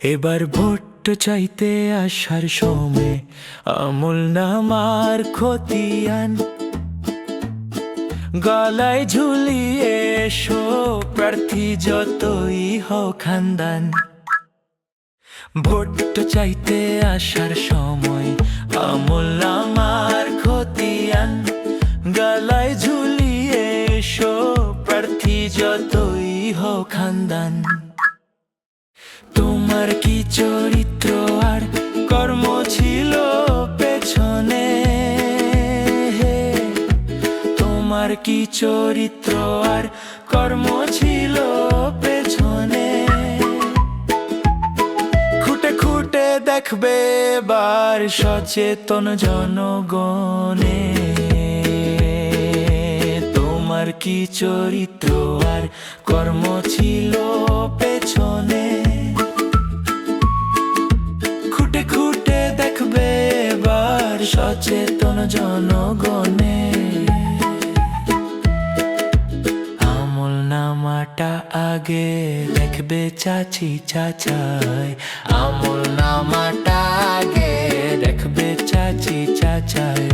এবার ভোট চাইতে আসার সময় আমল নামার খতিয়ান গলায় ঝুলিয়ে এসো প্রার্থী যতই হোক খানদান। ভোট চাইতে আসার সময় আমল নামার খতিয়ান গলায় ঝুলিয়ে এসো প্রার্থী যতই হোক খানদান। তোমার কি চরিত্র আর কর্ম ছিল পেছনে, তোমার কি চরিত্র আর কর্ম ছিল পেছনে, খুঁটে খুঁটে দেখবে এবার সচেতন জনগণে। তোমার কি চরিত্র আর কর্ম ছিল পেছনে, খুঁটে খুঁটে দেখবে এবার সচেতন জনগণে। আমল নামাটা আগে দেখবে চাচি চাচাই, আমল নামাটা আগে দেখবে চাচি চাচাই,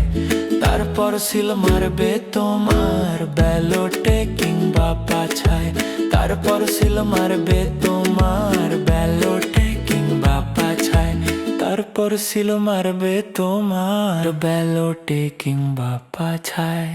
তারপর সিল মারবে তোমার ব্যালটে কিংবা পাছায়, তারপর সিল মারবে তোমার ব্যালটে কিংবা পাছায়, তারপর সিল মারবে তোমার ব্যালটে কিংবা পাছায়।